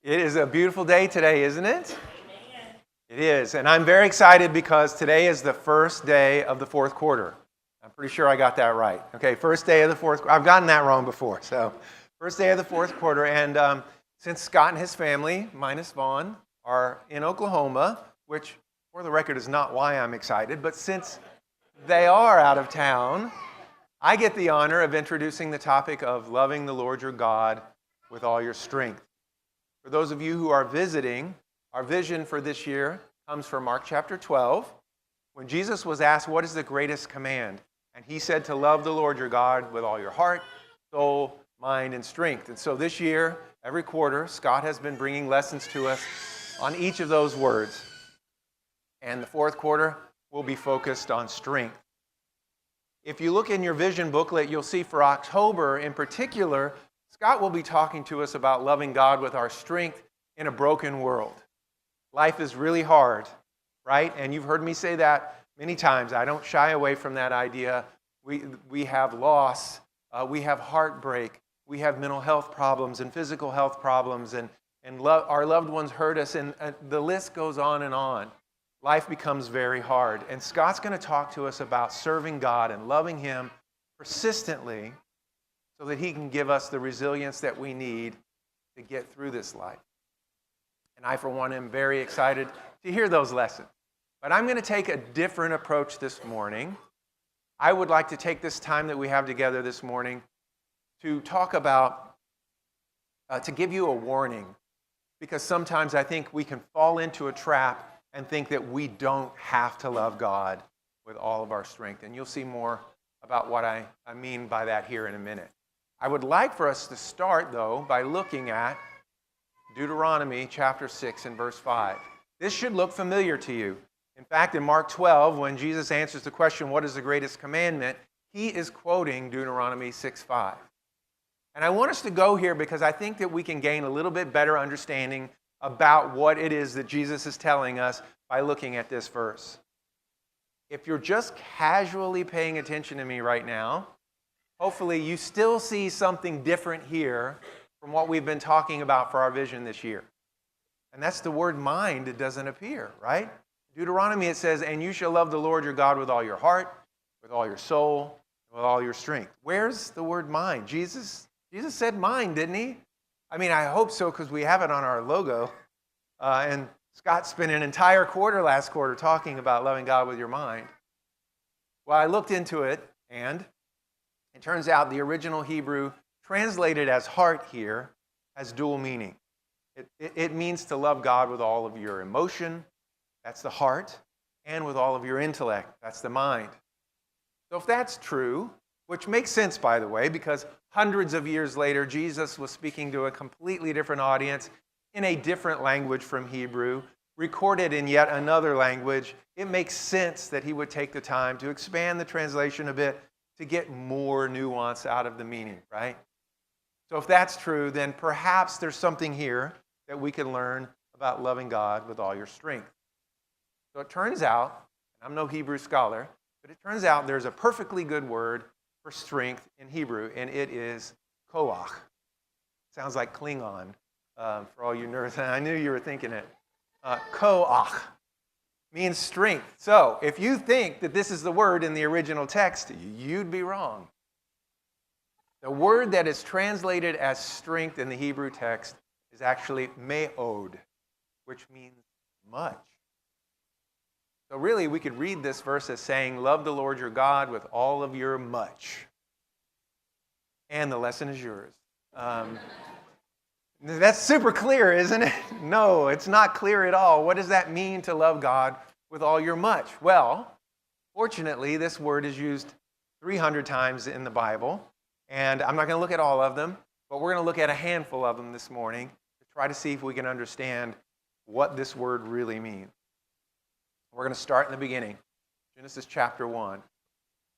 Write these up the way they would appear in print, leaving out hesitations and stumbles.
It is a beautiful day today, isn't it? It is, and I'm very excited because today is the first day of the fourth quarter. I'm pretty sure I got that right. Okay, first day of the fourth quarter. I've gotten that wrong before, so first day of the fourth quarter. And since Scott and his family, minus Vaughn, are in Oklahoma, which, for the record, is not why I'm excited, but since they are out of town, I get the honor of introducing the topic of loving the Lord your God with all your strength. For those of you who are visiting, our vision for this year comes from Mark chapter 12, when Jesus was asked, what is the greatest command? And he said to love the Lord your God with all your heart, soul, mind, and strength. And so this year, every quarter, Scott has been bringing lessons to us on each of those words. And the fourth quarter will be focused on strength. If you look in your vision booklet, you'll see for October in particular, Scott will be talking to us about loving God with our strength in a broken world. Life is really hard, right? And you've heard me say that many times. I don't shy away from that idea. We have loss, we have heartbreak, we have mental health problems and physical health problems, and our loved ones hurt us, and the list goes on and on. Life becomes very hard. And Scott's going to talk to us about serving God and loving Him persistently so that He can give us the resilience that we need to get through this life. And I, for one, am very excited to hear those lessons. But I'm going to take a different approach this morning. I would like to take this time that we have together this morning to talk about, to give you a warning. Because sometimes I think we can fall into a trap and think that we don't have to love God with all of our strength. And you'll see more about what I mean by that here in a minute. I would like for us to start, though, by looking at Deuteronomy chapter 6 and verse 5. This should look familiar to you. In fact, in Mark 12, when Jesus answers the question, what is the greatest commandment, he is quoting Deuteronomy 6:5. And I want us to go here because I think that we can gain a little bit better understanding about what it is that Jesus is telling us by looking at this verse. If you're just casually paying attention to me right now, hopefully you still see something different here from what we've been talking about for our vision this year. And that's the word mind. It doesn't appear, right? Deuteronomy, it says, and you shall love the Lord your God with all your heart, with all your soul, with all your strength. Where's the word mind? Jesus said mind, didn't he? I mean, I hope so because we have it on our logo. And Scott spent an entire quarter last quarter talking about loving God with your mind. Well, I looked into it, and it turns out the original Hebrew, translated as heart here, has dual meaning. It means to love God with all of your emotion, that's the heart, and with all of your intellect, that's the mind. So if that's true, which makes sense, by the way, because hundreds of years later, Jesus was speaking to a completely different audience in a different language from Hebrew, recorded in yet another language. It makes sense that he would take the time to expand the translation a bit to get more nuance out of the meaning, right? So if that's true, then perhaps there's something here that we can learn about loving God with all your strength. So it turns out, and I'm no Hebrew scholar, but it turns out there's a perfectly good word for strength in Hebrew, and it is koach. Sounds like Klingon for all you nerds. I knew you were thinking it. Koach means strength. So if you think that this is the word in the original text, you'd be wrong. The word that is translated as strength in the Hebrew text is actually me'od, which means much. So really, we could read this verse as saying, love the Lord your God with all of your much. And the lesson is yours. That's super clear, isn't it? No, it's not clear at all. What does that mean to love God with all your much? Well, fortunately, this word is used 300 times in the Bible. And I'm not going to look at all of them, but we're going to look at a handful of them this morning to try to see if we can understand what this word really means. We're going to start in the beginning. Genesis chapter 1.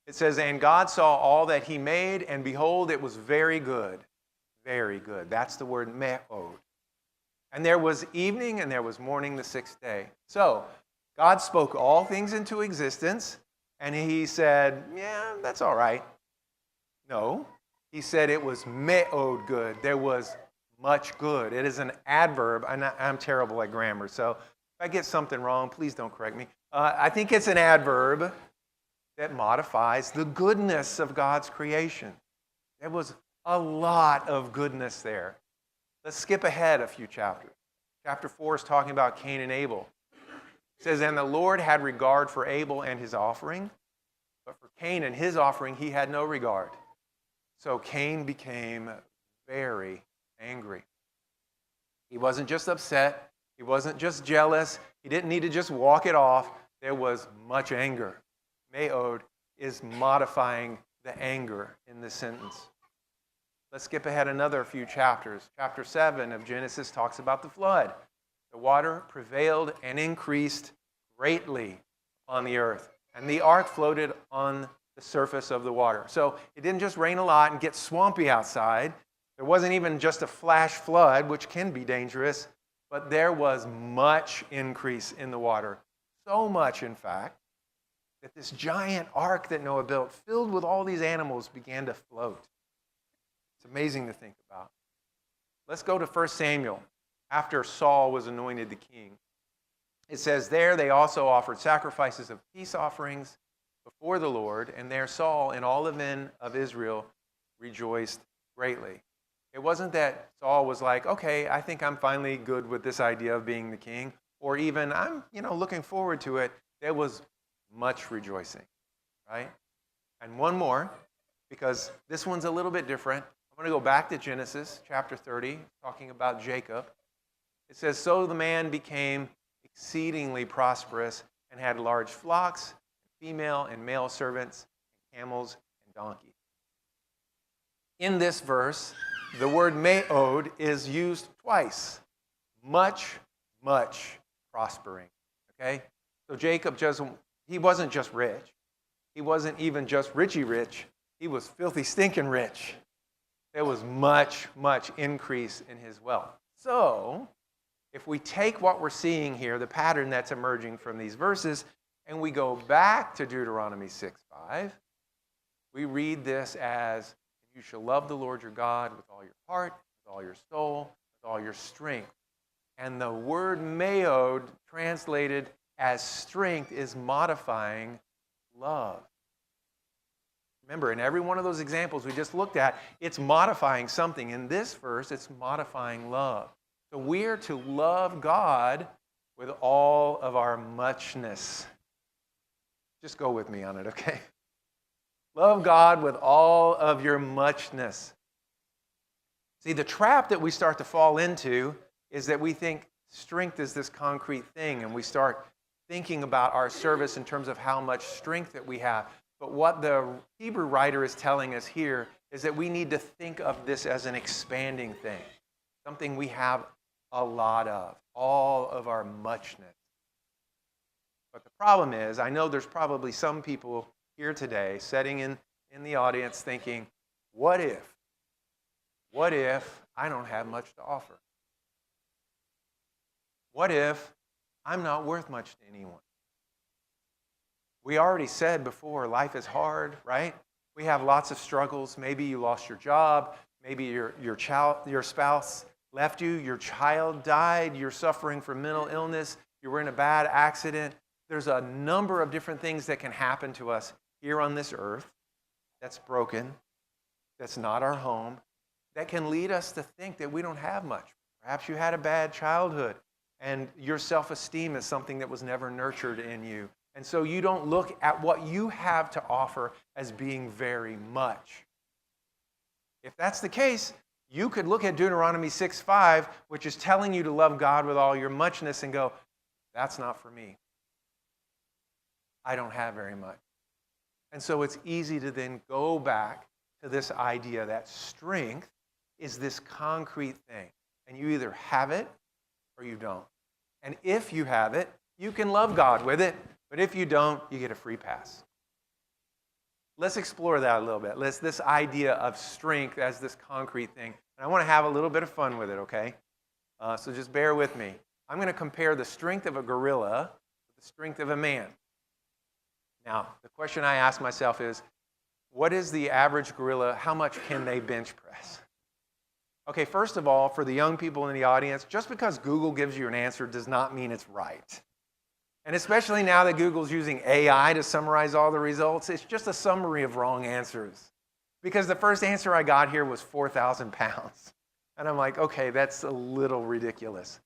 It says, and God saw all that he made, and behold, it was very good. Very good. That's the word me'od. And there was evening and there was morning the sixth day. So, God spoke all things into existence, and he said, yeah, that's all right. No. He said it was me'od good. There was much good. It is an adverb. I'm terrible at grammar, so if I get something wrong, please don't correct me. I think it's an adverb that modifies the goodness of God's creation. There was a lot of goodness there. Let's skip ahead a few chapters. Chapter 4 is talking about Cain and Abel. It says, and the Lord had regard for Abel and his offering, but for Cain and his offering he had no regard. So Cain became very angry. He wasn't just upset. He wasn't just jealous. He didn't need to just walk it off. There was much anger. Me'od is modifying the anger in this sentence. Let's skip ahead another few chapters. Chapter 7 of Genesis talks about the flood. The water prevailed and increased greatly on the earth, and the ark floated on the surface of the water. So it didn't just rain a lot and get swampy outside. There wasn't even just a flash flood, which can be dangerous, but there was much increase in the water. So much, in fact, that this giant ark that Noah built, filled with all these animals, began to float. It's amazing to think about. Let's go to 1 Samuel, after Saul was anointed the king. It says, there they also offered sacrifices of peace offerings before the Lord, and there Saul and all the men of Israel rejoiced greatly. It wasn't that Saul was like, okay, I think I'm finally good with this idea of being the king, or even I'm, looking forward to it. There was much rejoicing, right? And one more, because this one's a little bit different. I'm going to go back to Genesis chapter 30, talking about Jacob. It says, so the man became exceedingly prosperous and had large flocks, female and male servants, and camels and donkeys. In this verse, the word me'od is used twice. Much, much prospering. Okay? So Jacob he wasn't just rich. He wasn't even just richy rich. He was filthy stinking rich. There was much, much increase in his wealth. So, if we take what we're seeing here, the pattern that's emerging from these verses, and we go back to Deuteronomy 6:5, we read this as, you shall love the Lord your God with all your heart, with all your soul, with all your strength. And the word me'od, translated as strength, is modifying love. Remember, in every one of those examples we just looked at, it's modifying something. In this verse, it's modifying love. So we're to love God with all of our muchness. Just go with me on it, okay? Love God with all of your muchness. See, the trap that we start to fall into is that we think strength is this concrete thing, and we start thinking about our service in terms of how much strength that we have. But what the Hebrew writer is telling us here is that we need to think of this as an expanding thing, something we have a lot of, all of our muchness. But the problem is, I know there's probably some people here today sitting in the audience thinking, what if I don't have much to offer? What if I'm not worth much to anyone? We already said before, life is hard, right? We have lots of struggles. Maybe you lost your job. Maybe your spouse left you. Your child died. You're suffering from mental illness. You were in a bad accident. There's a number of different things that can happen to us here on this earth that's broken, that's not our home, that can lead us to think that we don't have much. Perhaps you had a bad childhood, and your self-esteem is something that was never nurtured in you. And so you don't look at what you have to offer as being very much. If that's the case, you could look at Deuteronomy 6:5, which is telling you to love God with all your muchness, and go, that's not for me. I don't have very much. And so it's easy to then go back to this idea that strength is this concrete thing. And you either have it or you don't. And if you have it, you can love God with it. But if you don't, you get a free pass. Let's explore that a little bit. This idea of strength as this concrete thing. And I want to have a little bit of fun with it, okay? So just bear with me. I'm going to compare the strength of a gorilla with the strength of a man. Now, the question I ask myself is, what is the average gorilla? How much can they bench press? Okay, first of all, for the young people in the audience, just because Google gives you an answer does not mean it's right. And especially now that Google's using AI to summarize all the results, it's just a summary of wrong answers. Because the first answer I got here was 4,000 pounds. And I'm like, okay, that's a little ridiculous.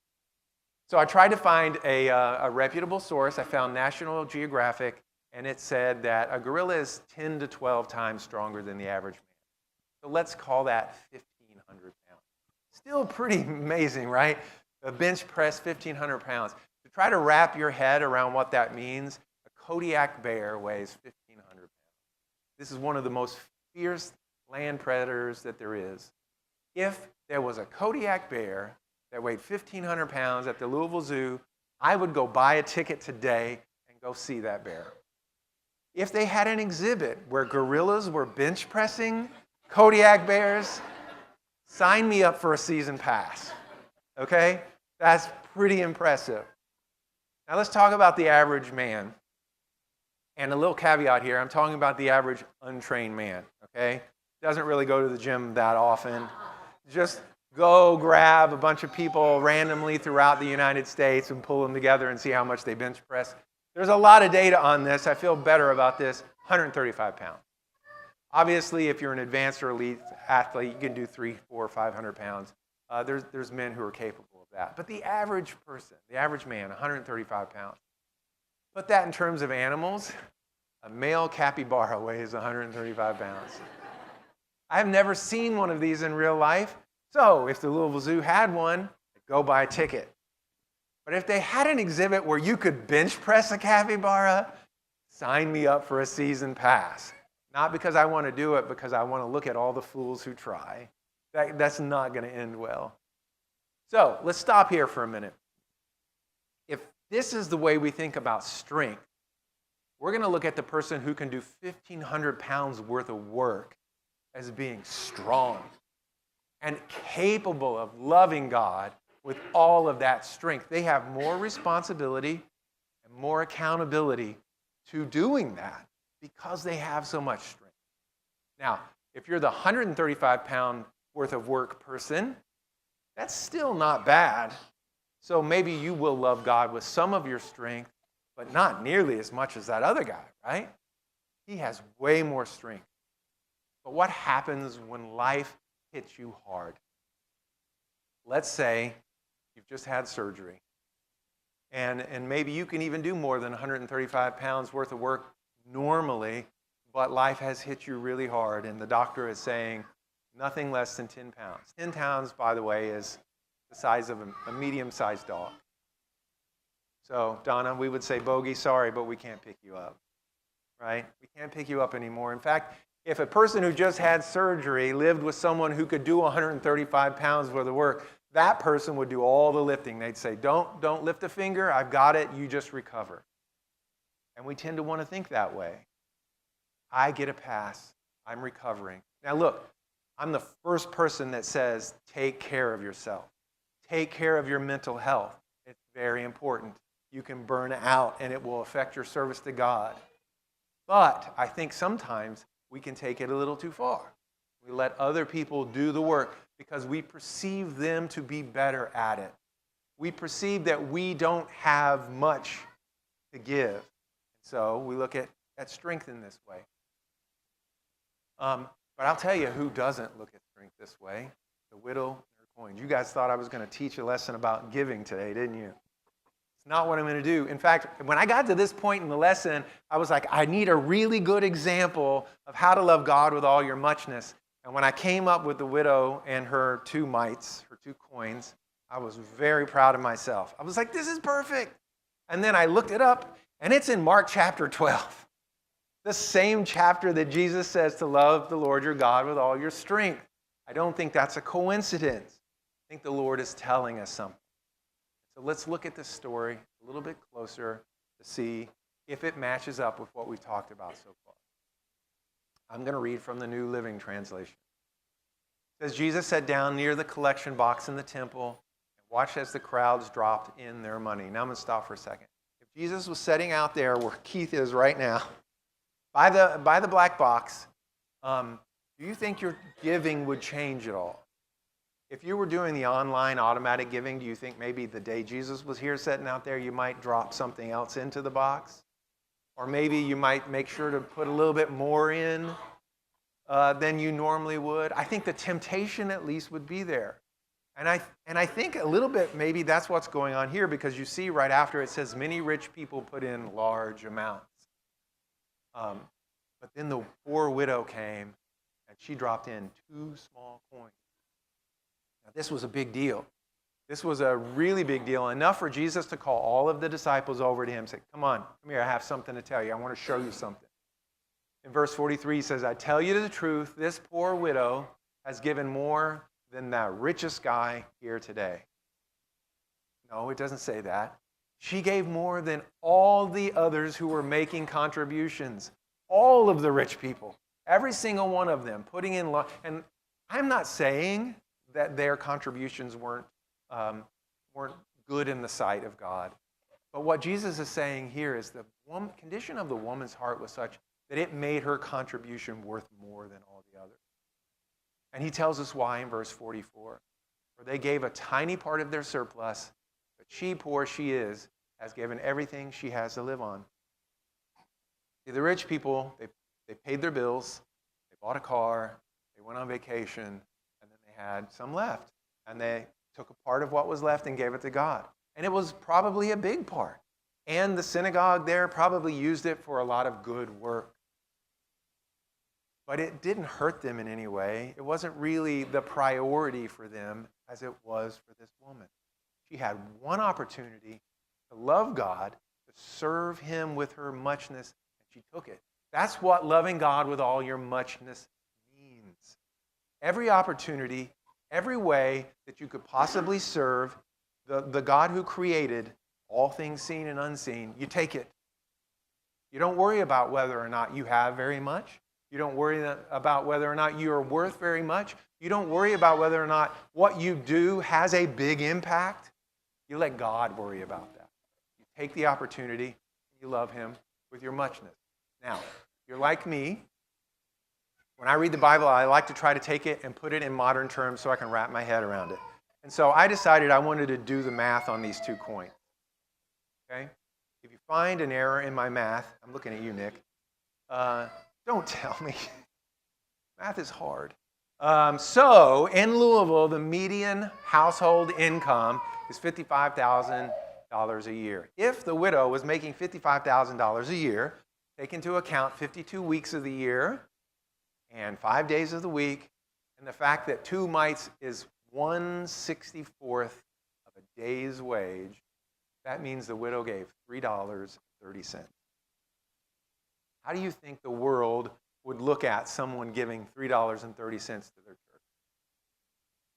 So I tried to find a reputable source. I found National Geographic, and it said that a gorilla is 10 to 12 times stronger than the average man. So let's call that 1,500 pounds. Still pretty amazing, right? A bench press, 1,500 pounds. To try to wrap your head around what that means, a Kodiak bear weighs 1,500 pounds. This is one of the most fierce land predators that there is. If there was a Kodiak bear that weighed 1,500 pounds at the Louisville Zoo, I would go buy a ticket today and go see that bear. If they had an exhibit where gorillas were bench pressing Kodiak bears, sign me up for a season pass. Okay? That's pretty impressive. Now let's talk about the average man. And a little caveat here, I'm talking about the average untrained man. Okay? Doesn't really go to the gym that often. Just go grab a bunch of people randomly throughout the United States and pull them together and see how much they bench press. There's a lot of data on this. I feel better about this. 135 pounds. Obviously, if you're an advanced or elite athlete, you can do 300, 400, 500 pounds. There's men who are capable of that. But the average person, the average man, 135 pounds. Put that in terms of animals. A male capybara weighs 135 pounds. I've never seen one of these in real life. So if the Louisville Zoo had one, I'd go buy a ticket. But if they had an exhibit where you could bench press a capybara, sign me up for a season pass. Not because I want to do it, because I want to look at all the fools who try. That's not going to end well. So let's stop here for a minute. If this is the way we think about strength, we're going to look at the person who can do 1,500 pounds worth of work as being strong and capable of loving God with all of that strength. They have more responsibility and more accountability to doing that because they have so much strength. Now, if you're the 135-pound worth of work person, that's still not bad. So maybe you will love God with some of your strength, but not nearly as much as that other guy, right? He has way more strength. But what happens when life hits you hard? Let's say you've just had surgery. And maybe you can even do more than 135 pounds worth of work normally, but life has hit you really hard, and the doctor is saying nothing less than 10 pounds. 10 pounds, by the way, is the size of a medium-sized dog. So, Donna, we would say, Bogey, sorry, but we can't pick you up, right? We can't pick you up anymore. In fact, if a person who just had surgery lived with someone who could do 135 pounds worth of work, that person would do all the lifting. They'd say, don't lift a finger, I've got it, you just recover. And we tend to want to think that way. I get a pass, I'm recovering. Now look, I'm the first person that says, take care of yourself. Take care of your mental health. It's very important. You can burn out and it will affect your service to God. But I think sometimes we can take it a little too far. We let other people do the work because we perceive them to be better at it. We perceive that we don't have much to give. So we look at strength in this way. But I'll tell you who doesn't look at strength this way. The widow and her coins. You guys thought I was going to teach a lesson about giving today, didn't you? It's not what I'm going to do. In fact, when I got to this point in the lesson, I was like, I need a really good example of how to love God with all your muchness. And when I came up with the widow and her 2 mites, her 2 coins, I was very proud of myself. I was like, this is perfect. And then I looked it up, and it's in Mark chapter 12. The same chapter that Jesus says to love the Lord your God with all your strength. I don't think that's a coincidence. I think the Lord is telling us something. So let's look at this story a little bit closer to see if it matches up with what we've talked about so far. I'm going to read from the New Living Translation. It says, Jesus sat down near the collection box in the temple and watched as the crowds dropped in their money. Now I'm going to stop for a second. If Jesus was sitting out there where Keith is right now, by the black box, do you think your giving would change at all? If you were doing the online automatic giving, do you think maybe the day Jesus was here sitting out there, you might drop something else into the box? Or maybe you might make sure to put a little bit more in than you normally would. I think the temptation at least would be there. And I think a little bit maybe that's what's going on here, because you see right after it says many rich people put in large amounts. But then the poor widow came and she dropped in 2 small coins. Now this was a big deal. This was a really big deal, enough for Jesus to call all of the disciples over to him and say, come on, come here, I have something to tell you. I want to show you something. In verse 43, he says, I tell you the truth, this poor widow has given more than the richest guy here today. No, it doesn't say that. She gave more than all the others who were making contributions. All of the rich people, every single one of them, putting in, and I'm not saying that their contributions weren't good in the sight of God. But what Jesus is saying here is the condition of the woman's heart was such that it made her contribution worth more than all the others. And he tells us why in verse 44. For they gave a tiny part of their surplus, but she, poor she is, has given everything she has to live on. See, the rich people, they paid their bills, they bought a car, they went on vacation, and then they had some left. And they took a part of what was left and gave it to God. And it was probably a big part. And the synagogue there probably used it for a lot of good work. But it didn't hurt them in any way. It wasn't really the priority for them as it was for this woman. She had one opportunity to love God, to serve him with her muchness, and she took it. That's what loving God with all your muchness means. Every opportunity, every way that you could possibly serve the God who created all things seen and unseen, you take it. You don't worry about whether or not you have very much. You don't worry about whether or not you are worth very much. You don't worry about whether or not what you do has a big impact. You let God worry about that. You take the opportunity, you love him with your muchness. Now, if you're like me, when I read the Bible, I like to try to take it and put it in modern terms so I can wrap my head around it. And so I decided I wanted to do the math on these 2 coins. Okay? If you find an error in my math, I'm looking at you, Nick. Don't tell me. Math is hard. So in Louisville, the median household income is $55,000 a year. If the widow was making $55,000 a year, take into account 52 weeks of the year and 5 days of the week, and the fact that 2 mites is 1/64th of a day's wage, that means the widow gave $3.30. How do you think the world would look at someone giving $3.30 to their church?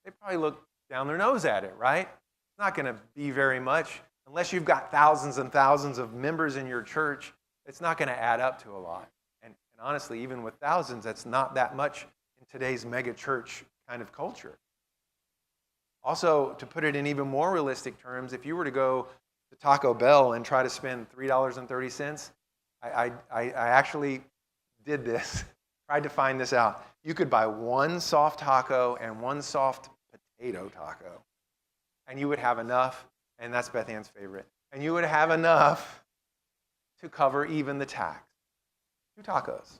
They'd probably look down their nose at it, right? It's not going to be very much. Unless you've got thousands and thousands of members in your church, it's not going to add up to a lot. And honestly, even with thousands, that's not that much in today's mega church kind of culture. Also, to put it in even more realistic terms, if you were to go to Taco Bell and try to spend $3.30, I actually did this, tried to find this out. You could buy 1 soft taco and 1 soft potato taco, and you would have enough, and that's Beth Ann's favorite, and you would have enough to cover even the tax. 2 tacos.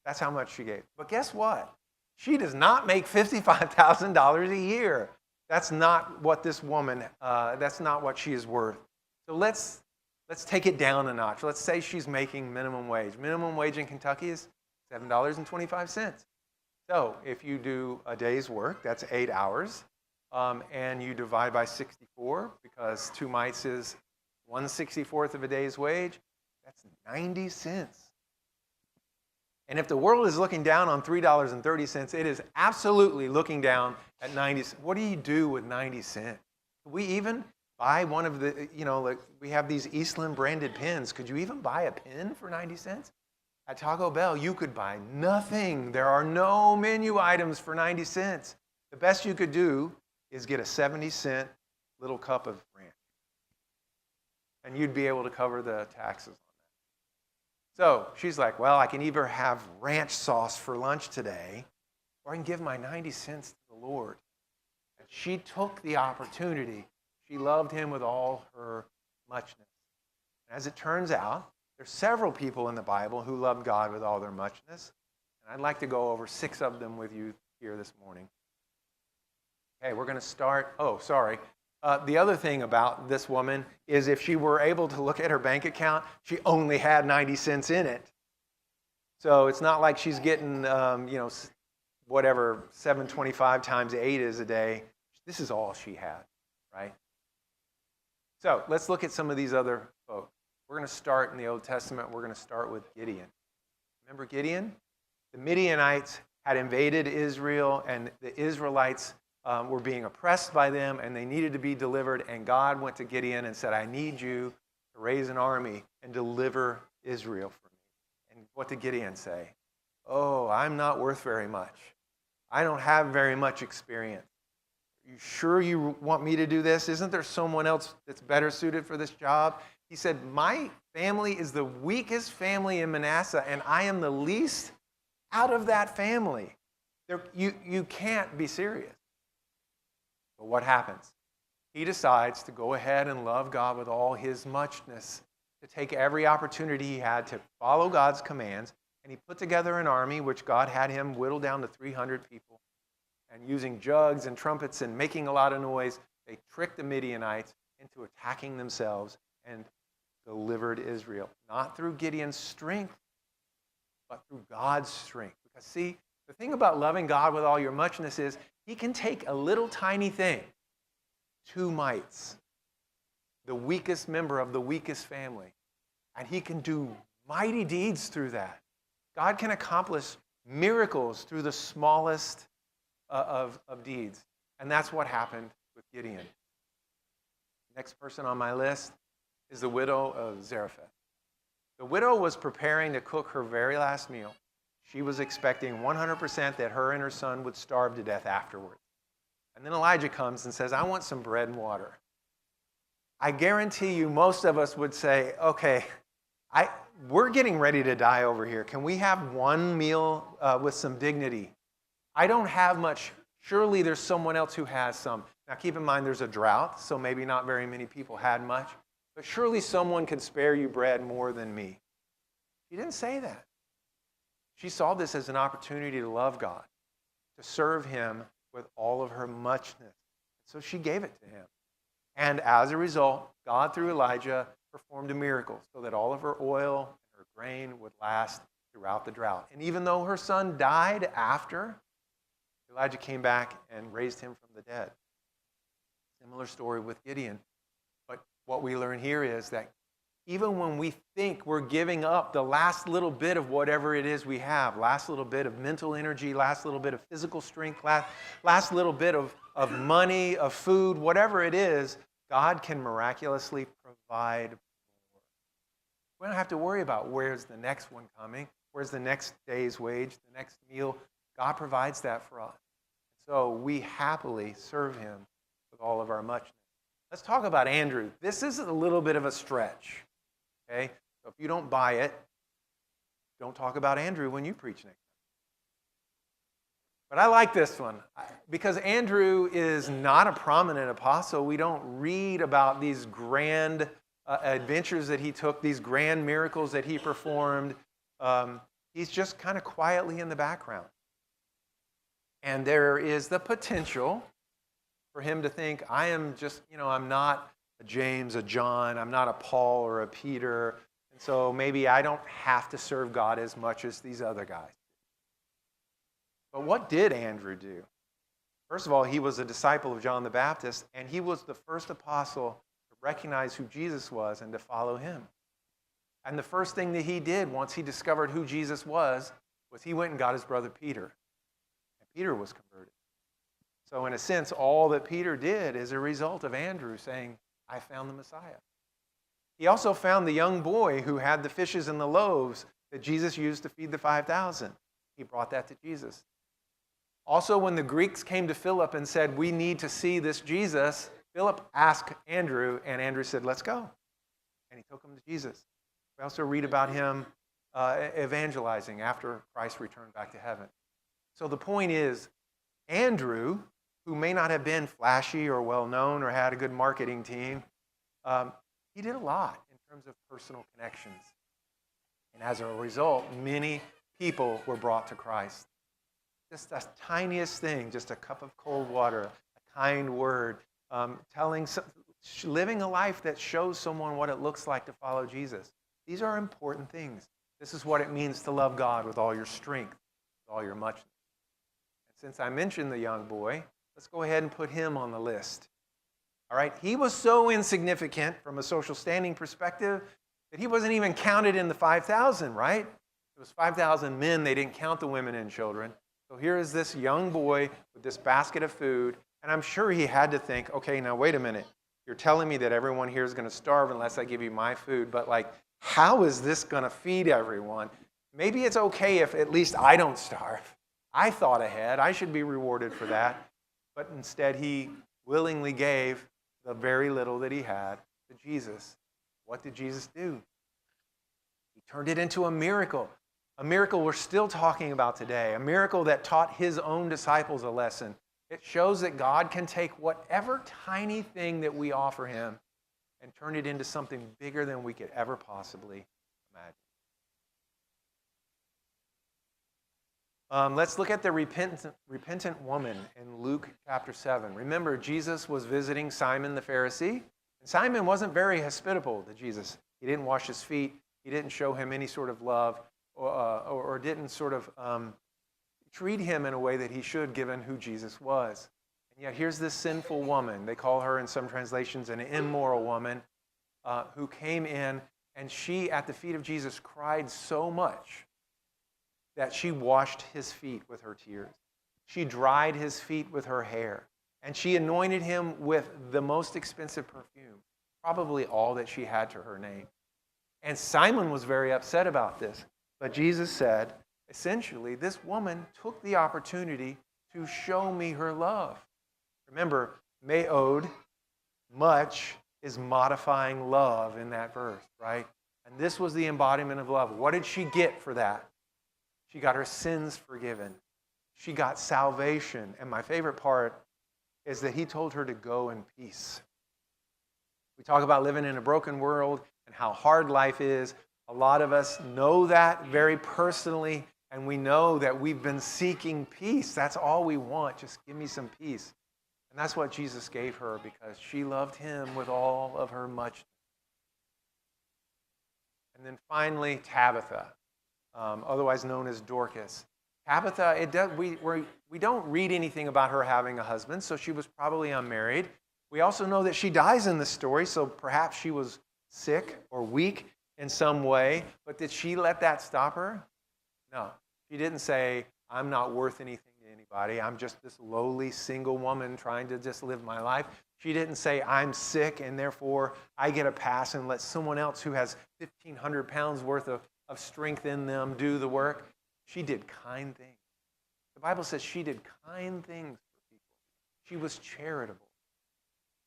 That's how much she gave. But guess what? She does not make $55,000 a year. That's not what this woman, that's not what she is worth. So let's take it down a notch. Let's say she's making minimum wage. Minimum wage in Kentucky is $7.25. So if you do a day's work, that's 8 hours, and you divide by 64, because 2 mites is 1/64th of a day's wage, that's 90 cents. And if the world is looking down on $3.30, it is absolutely looking down at 90 cents. What do you do with 90 cents? We even buy one of the, like we have these Eastland branded pens. Could you even buy a pen for 90 cents? At Taco Bell, you could buy nothing. There are no menu items for 90 cents. The best you could do is get a 70-cent little cup of ranch. And you'd be able to cover the taxes on that. So she's like, well, I can either have ranch sauce for lunch today, or I can give my 90 cents to the Lord. she took the opportunity. She loved him with all her muchness. As it turns out, there's several people in the Bible who loved God with all their muchness. And I'd like to go over 6 of them with you here this morning. Okay, we're going to start. Oh, sorry. The other thing about this woman is if she were able to look at her bank account, she only had 90 cents in it. So it's not like she's getting, whatever 725 times 8 is a day. This is all she had, right? So let's look at some of these other folks. We're going to start in the Old Testament. We're going to start with Gideon. Remember Gideon? The Midianites had invaded Israel, and the Israelites were being oppressed by them, and they needed to be delivered. And God went to Gideon and said, I need you to raise an army and deliver Israel for me. And what did Gideon say? Oh, I'm not worth very much. I don't have very much experience. Are you sure you want me to do this? Isn't there someone else that's better suited for this job? He said, my family is the weakest family in Manasseh, and I am the least out of that family. You can't be serious. But what happens? He decides to go ahead and love God with all his muchness, to take every opportunity he had to follow God's commands, and he put together an army, which God had him whittle down to 300 people. And using jugs and trumpets and making a lot of noise, they tricked the Midianites into attacking themselves and delivered Israel. Not through Gideon's strength, but through God's strength. Because see, the thing about loving God with all your muchness is he can take a little tiny thing, 2 mites, the weakest member of the weakest family, and he can do mighty deeds through that. God can accomplish miracles through the smallest of deeds. And that's what happened with Gideon. Next person on my list is the widow of Zarephath. The widow was preparing to cook her very last meal. She was expecting 100% that her and her son would starve to death afterwards. And then Elijah comes and says, I want some bread and water. I guarantee you most of us would say, okay, we're getting ready to die over here. Can we have one meal with some dignity? I don't have much. Surely there's someone else who has some. Now keep in mind there's a drought, so maybe not very many people had much. But surely someone can spare you bread more than me. She didn't say that. She saw this as an opportunity to love God, to serve him with all of her muchness. So she gave it to him. And as a result, God, through Elijah, performed a miracle so that all of her oil and her grain would last throughout the drought. And even though her son died after, Elijah came back and raised him from the dead. Similar story with Gideon. But what we learn here is that even when we think we're giving up the last little bit of whatever it is we have, last little bit of mental energy, last little bit of physical strength, last little bit of money, of food, whatever it is, God can miraculously provide more. We don't have to worry about where's the next one coming, where's the next day's wage, the next meal. God provides that for us. So we happily serve him with all of our muchness. Let's talk about Andrew. This is a little bit of a stretch. Okay? So if you don't buy it, don't talk about Andrew when you preach next time. But I like this one because Andrew is not a prominent apostle. We don't read about these grand adventures that he took, these grand miracles that he performed. He's just kind of quietly in the background. And there is the potential for him to think, I am just, I'm not a James, a John, I'm not a Paul or a Peter, and so maybe I don't have to serve God as much as these other guys. But what did Andrew do? First of all, he was a disciple of John the Baptist, and he was the first apostle to recognize who Jesus was and to follow him. And the first thing that he did once he discovered who Jesus was he went and got his brother Peter. And Peter was converted. So in a sense, all that Peter did is a result of Andrew saying, I found the Messiah. He also found the young boy who had the fishes and the loaves that Jesus used to feed the 5,000. He brought that to Jesus. Also, when the Greeks came to Philip and said, we need to see this Jesus, Philip asked Andrew, and Andrew said, let's go. And he took him to Jesus. We also read about him evangelizing after Christ returned back to heaven. So the point is, Andrew, who may not have been flashy or well-known or had a good marketing team, he did a lot in terms of personal connections. And as a result, many people were brought to Christ. Just the tiniest thing, just a cup of cold water, a kind word, living a life that shows someone what it looks like to follow Jesus. These are important things. This is what it means to love God with all your strength, with all your muchness. And since I mentioned the young boy, let's go ahead and put him on the list. All right, he was so insignificant from a social standing perspective that he wasn't even counted in the 5,000, right? It was 5,000 men. They didn't count the women and children. So here is this young boy with this basket of food, and I'm sure he had to think, okay, now wait a minute. You're telling me that everyone here is going to starve unless I give you my food, but like, how is this going to feed everyone? Maybe it's okay if at least I don't starve. I thought ahead. I should be rewarded for that. But instead, he willingly gave the very little that he had to Jesus. What did Jesus do? He turned it into a miracle we're still talking about today, a miracle that taught his own disciples a lesson. It shows that God can take whatever tiny thing that we offer him and turn it into something bigger than we could ever possibly imagine. Let's look at the repentant woman in Luke chapter 7. Remember, Jesus was visiting Simon the Pharisee. And Simon wasn't very hospitable to Jesus. He didn't wash his feet. He didn't show him any sort of love or didn't sort of treat him in a way that he should, given who Jesus was. And yet here's this sinful woman. They call her in some translations an immoral woman who came in, and she, at the feet of Jesus, cried so much that she washed his feet with her tears. She dried his feet with her hair. And she anointed him with the most expensive perfume, probably all that she had to her name. And Simon was very upset about this. But Jesus said, essentially, this woman took the opportunity to show me her love. Remember, me'od, much, is modifying love in that verse, right? And this was the embodiment of love. What did she get for that? She got her sins forgiven. She got salvation. And my favorite part is that he told her to go in peace. We talk about living in a broken world and how hard life is. A lot of us know that very personally, and we know that we've been seeking peace. That's all we want. Just give me some peace. And that's what Jesus gave her because she loved him with all of her muchness. And then finally, Tabitha, otherwise known as Dorcas. Tabitha, we don't read anything about her having a husband, so she was probably unmarried. We also know that she dies in the story, so perhaps she was sick or weak in some way. But did she let that stop her? No. She didn't say, I'm not worth anything to anybody. I'm just this lowly single woman trying to just live my life. She didn't say, I'm sick and therefore I get a pass and let someone else who has 1,500 pounds worth of strength in them do the work. She did kind things. The Bible says she did kind things for people. She was charitable.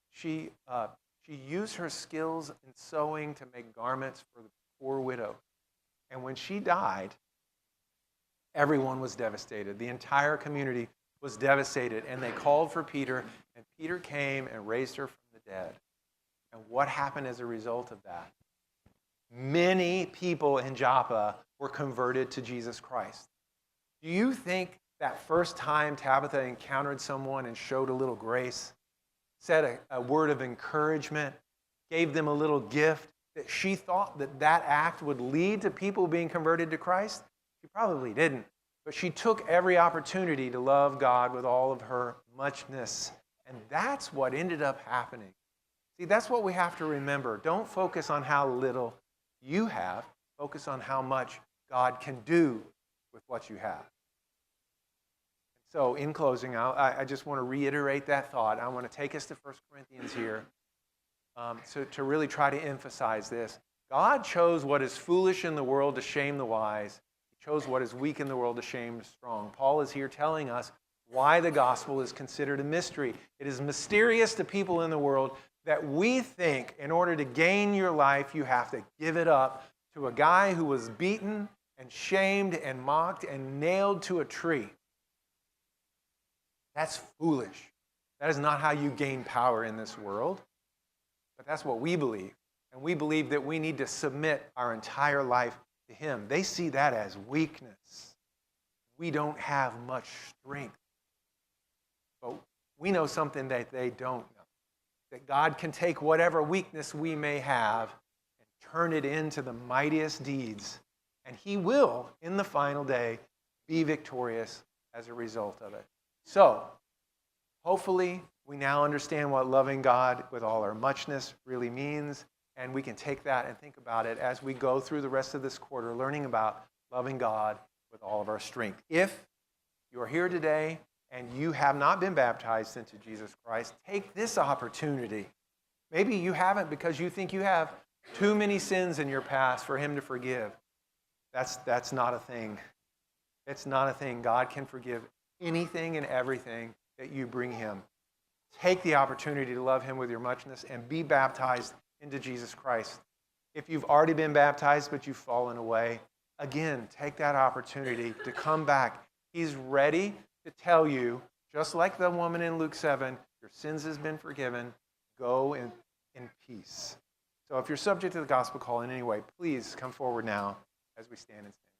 She used her skills in sewing to make garments for the poor widow. And when she died, everyone was devastated. The entire community was devastated. And they called for Peter, and Peter came and raised her from the dead. And what happened as a result of that? Many people in Joppa were converted to Jesus Christ. Do you think that first time Tabitha encountered someone and showed a little grace, said a word of encouragement, gave them a little gift, that she thought that act would lead to people being converted to Christ? She probably didn't. But she took every opportunity to love God with all of her muchness. And that's what ended up happening. See, that's what we have to remember. Don't focus on how little you have. Focus on how much God can do with what you have. So in closing, I just want to reiterate that thought. I want to take us to 1 Corinthians here to really try to emphasize this. God chose what is foolish in the world to shame the wise. He chose what is weak in the world to shame the strong. Paul is here telling us why the gospel is considered a mystery. It is mysterious to people in the world that we think in order to gain your life, you have to give it up to a guy who was beaten and shamed and mocked and nailed to a tree. That's foolish. That is not how you gain power in this world, but that's what we believe. And we believe that we need to submit our entire life to him. They see that as weakness. We don't have much strength. But we know something that they don't know. That God can take whatever weakness we may have and turn it into the mightiest deeds. And he will, in the final day, be victorious as a result of it. So, hopefully, we now understand what loving God with all our muchness really means. And we can take that and think about it as we go through the rest of this quarter, learning about loving God with all of our strength. If you are here today and you have not been baptized into Jesus Christ, take this opportunity. Maybe you haven't because you think you have too many sins in your past for him to forgive. That's not a thing. It's not a thing. God can forgive anything and everything that you bring him. Take the opportunity to love him with your muchness and be baptized into Jesus Christ. If you've already been baptized but you've fallen away, again, take that opportunity to come back. He's ready to tell you, just like the woman in Luke 7, your sins has been forgiven. Go in peace. So if you're subject to the gospel call in any way, please come forward now as we stand and stand.